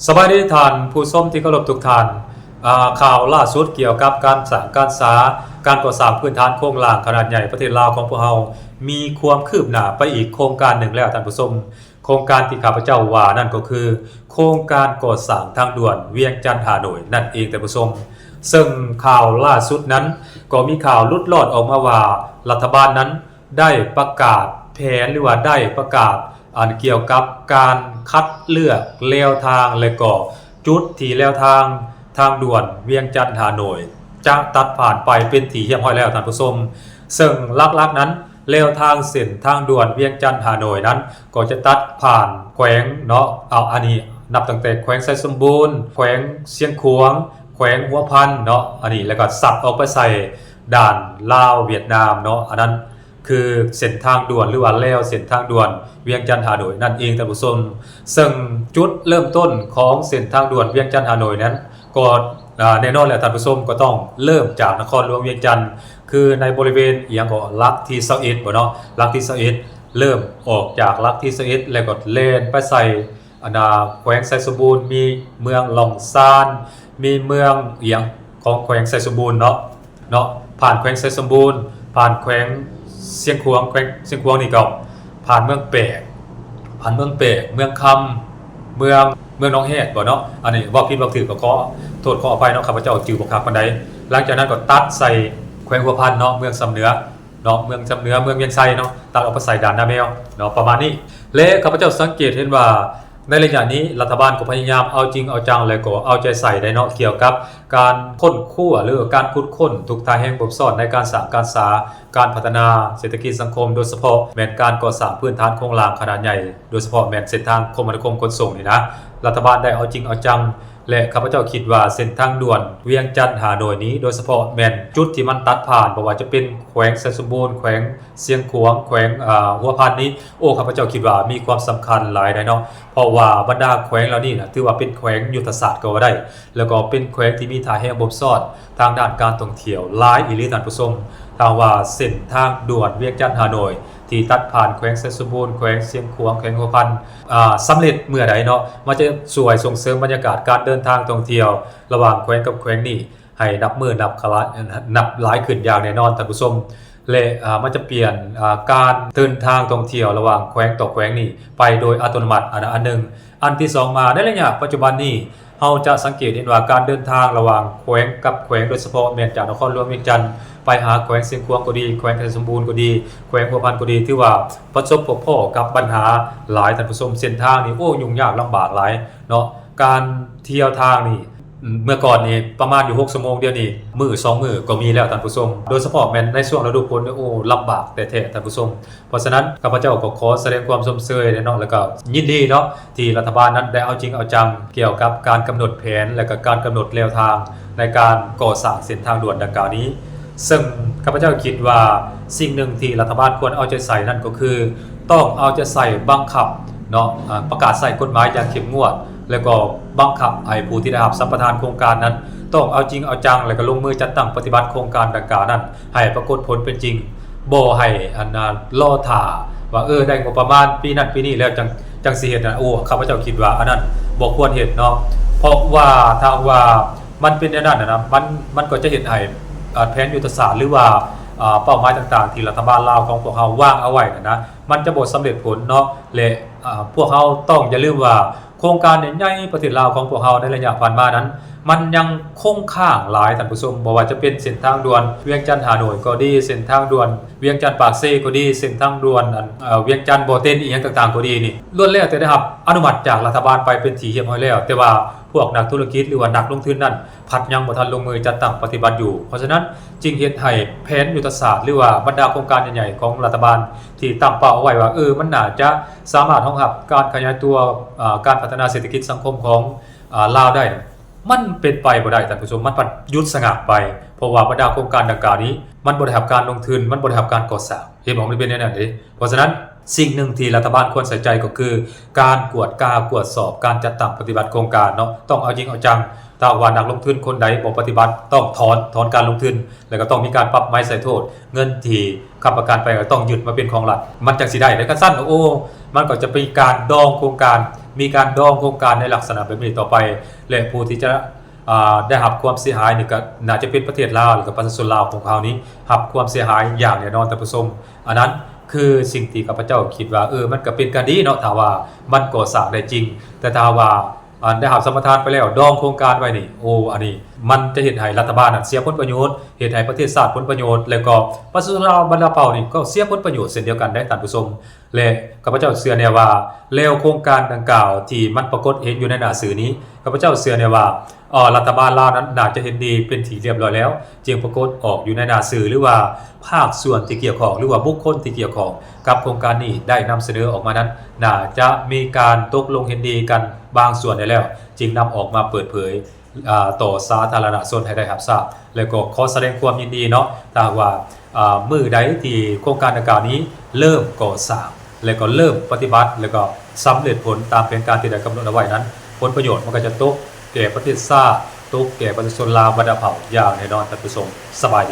สวัสดีท่านผู้ชมที่เคารพทุกท่านข่าวล่าสุดเกี่ยวกับการสร้างการก่อสร้างพื้นฐานโครงสร้างขนาดใหญ่ประเทศลาวของพวกเรามีความคืบหน้าไปอีกโครงการหนึ่งแล้วท่านผู้ชมโครงการที่ข้าพเจ้าว่านั่นก็คือโครงการก่อสร้างทางด่วนเวียงจันทน์ฮานอยนั่นเองท่านผู้ชมซึ่งข่าวล่าสุดนั้นก็มีข่าวลุดลอดออกมาว่ารัฐบาลนั้นได้ประกาศแผนหรือว่าได้ประกาศเกี่ยวกับการคัดเลือกแนวทางและก็จุดที่แนวทางด่วนเวียงจันทน์ฮานอยจะตัดผ่านไปเป็นที่เรียบร้อยแล้วท่านผู้ชมซึ่งลักๆนั้นแนวทางเส้นทางด่วนเวียงจันทน์ฮานอยนั้นก็จะตัดผ่านแขวงเนาะอันนี้นับตั้งแต่แขวงไซสมบูรณ์แขวงเชียงขวางแขวงหัวพันเนาะอันนี้แล้วก็สับออกไปใส่ด่านลาวเวียดนามเนาะอันนั้นคือเส้นทางด่วนหรือว่าแล้วเส้นทางด่วนเวียงจันทน์ฮานอยนั่นเองท่านผู้ชมซึ่งจุดเริ่มต้นของเส้นทางด่วนเวียงจันทน์ฮานอยนั้นก็แน่นอนแล้วท่านผู้ชมก็ต้องเริ่มจากนครหลวงเวียงจันทน์คือในบริเวณอย่างก็ลักที่21บ่เนาะลักที่21เริ่มออกจากลักที่21แล้วก็เล่นไปใส่แขวงไซสมบูรณ์มีเมืองหล่องซานมีเมืองของแขวงไซสมบูรณ์เนาะผ่านแขวงไซสมบูรณ์ผ่านแขวงเชียงขวางแขวงเชียงขวางนี่ก็ผ่านเมืองเปกเมืองคำเมืองน้องแฮดบ่เนาะอันนี้ว่าผิดว่าถูกก็ขอโทษขออภัยเนาะข้าพเจ้าจื่อบ่คักปานใดหลังจากนั้นก็ตัดใส่แขวงหัวพันเนาะเมืองสำเหนือเนาะเมืองเวียงไซเนาะตัดออกไปใส่ด่านนาแมวเนาะประมาณนี้และข้าพเจ้าสังเกตเห็นว่าในระยะนี้รัฐบาลก็พยายามเอาจริงเอาจังและก็เอาใจใส่ได้เนาะเกี่ยวกับการค้นคว้าหรือการขุดค้นทุกทางแห่งบทสอนในการสร้างการพัฒนาเศรษฐกิจสังคมโดยเฉพาะแม่นการก่อสร้างพื้นฐานโครงสร้างขนาดใหญ่โดยเฉพาะแม่นเส้นทางคมนาคมขนส่งนี่นะรัฐบาลได้เอาจริงเอาจังและข้าพเจ้าคิดว่าเส้นทางด่วนเวียงจันทน์ฮานอยนี้โดยเฉพาะแม่นจุดที่มันตัดผ่านบ่ว่าจะเป็นแขวงไซสมบูรณ์แขวงเชียงขวางแขวงหัวพันนี้ข้าพเจ้าคิดว่ามีความสำคัญหลายได้เนาะเพราะว่าบรรดาแขวงเหล่านี้นะถือว่าเป็นแขวงยุทธศาสตร์ก็ว่าได้แล้วก็เป็นแขวงที่มีท่าแห่งบ่ซ่อนทางด้านการท่องเที่ยวหลายอีหลีท่านผู้ชมทางว่าเส้นทางด่วนเวียงจันทน์ฮานอยที่ตัดผ่านแขวงไซสมบูรณ์แขวงเชียงขวางแขวงหัวพันสำเร็จเมื่อใดเนาะมันจะช่วยส่งเสริมบรรยากาศการเดินทางท่องเที่ยวระหว่างแขวงกับแขวงนี้ให้นับหลายขึ้นอย่างแน่นอนท่านผู้ชมและมันจะเปลี่ยนการเดินทางท่องเที่ยวระหว่างแขวงต่อแขวงนี้ไปโดยอัตโนมัติอันหนึ่งอันที่2มาในระยะปัจจุบันนี้เราจะสังเกตเห็นว่าการเดินทางระหว่างแขวงกับแขวงโดยเฉพาะแม่นจากนครหลวงเวียงจันทน์ไปหาแขวงเชียงขวางก็ดีแขวงไซสมบูรณ์ก็ดีแขวงหัวพันก็ดีที่ว่าประสบพบพ่อกับปัญหาหลายท่านผู้ชมเส้นทางนี่ยุ่งยากลำบากหลายเนาะการเที่ยวทางนี่เมื่อก่อนนี่ประมาณอยู่6ชั่วโมงเดียวนี่มื้อ2มื้อก็มีแล้วท่านผู้ชมโดยเฉพาะแม่นในช่วงฤดูฝนลำบากแต่แท้ท่านผู้ชมเพราะฉะนั้นข้าพเจ้าก็ขอแสดงความชมเชยเนาะแล้วก็ยินดีเนาะที่รัฐบาลนั้นได้เอาจริงเอาจังเกี่ยวกับการกำหนดแผนและก็การกำหนดแนวทางในการก่อสร้างเส้นทางด่วนดังกล่าวนี้ซึ่งข้าพเจ้าคิดว่าสิ่งหนึ่งที่รัฐบาลควรเอาใจใส่นั่นก็คือต้องเอาใจใส่บังคับเนาะประกาศใส่กฎหมายอย่างเข้มงวดแล้วก็บังคับให้ผู้ที่ได้รับสัมปทานโครงการนั้นต้องเอาจริงเอาจังแล้วก็ลงมือจัดตั้งปฏิบัติโครงการดังกล่าวนั้นให้ปรากฏผลเป็นจริงบ่ให้รอท่าว่าได้งบประมาณปีนั้นปีนี้แล้วจังสิเฮ็ดนะข้าพเจ้าคิดว่าอันนั้นบ่ควรเฮ็ดเนาะเพราะว่าถ้าว่ามันเป็นอย่างนั้นนะมันก็จะเฮ็ดให้แผนยุทธศาสตร์หรือว่าเป้าหมายต่างๆที่รัฐบาลลาวของพวกเฮาวางเอาไว้นะมันจะบ่สำเร็จผลเนาะและพวกเฮาต้องอย่าลืมว่าโครงการใหญ่ๆประเทศลาวของพวกเฮาในระยะผ่านมานั้นมันยังคงค้างหลายท่านผู้ชมบ่ว่าจะเป็นเส้นทางด่วนเวียงจันทน์ฮานอยก็ดีเส้นทางด่วนเวียงจันทน์ปากเซก็ดีเส้นทางด่วนเวียงจันทน์บ่อเต้นอีหยังต่างๆก็ดีนี่ล้วนแล้วแต่ได้รับอนุมัติจากรัฐบาลไปเป็นที่เรียบร้อยแล้วแต่ว่าพวกนักธุรกิจหรือว่านักลงทุนนั้นพัดยังบ่ทันลงมือจัดตั้งปฏิบัติอยู่เพราะฉะนั้นจึงเฮ็ดให้แผนยุทธศาสตร์หรือว่าบรรดาโครงการใหญ่ๆของรัฐบาลที่ตั้งเป้าเอาไว้ว่ามันน่าจะสามารถรองรับการขยายตัวการพัฒนาเศรษฐกิจสังคมของลาวได้มันเป็นไปบ่ได้ท่านผู้ชมมันปัดยุดสงักไปเพราะว่าบรรดาโครงการดังกล่าวนี้มันบ่ได้รับการลงทุนมันบ่ได้รับการก่อสร้างเห็นบ่มันเป็นแนวนั้นเด้เพราะฉะนั้นสิ่งหนึ่งที่รัฐบาลควรใส่ใจก็คือการกวดสอบการจัดตั้งปฏิบัติโครงการเนาะต้องเอาจริงเอาจังถ้าว่านักลงทุนคนใดบ่ปฏิบัติต้องถอนการลงทุนแล้วก็ต้องมีการปรับไม้ใส่โทษเงินที่ค้ำประกันไปก็ต้องยึดมาเป็นของรัฐมันจังสิได้ในขั้นสั้นมันก็จะเป็นการดองโครงการ มีการดองโครงการในลักษณะแบบนี้ต่อไปและผู้ที่จะได้รับความเสียหายนี่ก็น่าจะเป็นประเทศลาวหรือกับประชาชนลาวของเขานี้รับความเสียหายอย่างแน่นอนท่านผู้ชมอันนั้นคือสิ่งที่ข้าพเจ้าคิดว่ามันก็เป็นการดีเนาะถ้าว่ามันก่อสร้างได้จริงแต่ถ้าว่าได้รับสัมปทานไปแล้วดองโครงการไว้นี่อันนี้มันจะเฮ็ดให้รัฐบาลเสียผลประโยชน์เฮ็ดให้ประเทศชาติผลประโยชน์แล้วก็ประชาชนลาวบรรดาเผ่านี่ก็เสียผลประโยชน์เช่นเดียวกันได้ท่านผู้ชมและข้าพเจ้าเชื่อแน่ว่าแล้วโครงการดังกล่าวที่มันปรากฏเห็นอยู่ในหน้าสื่อนี้ข้าพเจ้าเชื่อแน่ว่ารัฐบาลลาวนั้นน่าจะเห็นดีเป็นที่เรียบร้อยแล้วจึงปรากฏออกอยู่ในหน้าสื่อหรือว่าภาคส่วนที่เกี่ยวข้องหรือว่าบุคคลที่เกี่ยวข้องกับโครงการนี้ได้นำเสนอออกมานั้นน่าจะมีการตกลงเห็นดีกันบางส่วนได้แล้วจึงนำออกมาเปิดเผยต่อสาธารณชนให้ได้รับทราบแล้วก็ขอแสดงความยินดีเนาะถ้าว่ามื้อใดที่โครงการดังกล่าวนี้เริ่มก่อสร้างแล้วก็เริ่มปฏิบัติแล้วก็สำเร็จผลตามแผนการที่ได้กำหนดเอาไว้นั้นผลประโยชน์มันก็จะตกแก่ประเทศชาติตกแก่ประชาชนลาวบรรดาเผ่าอย่างแน่นอนท่านผู้ชมสบายดี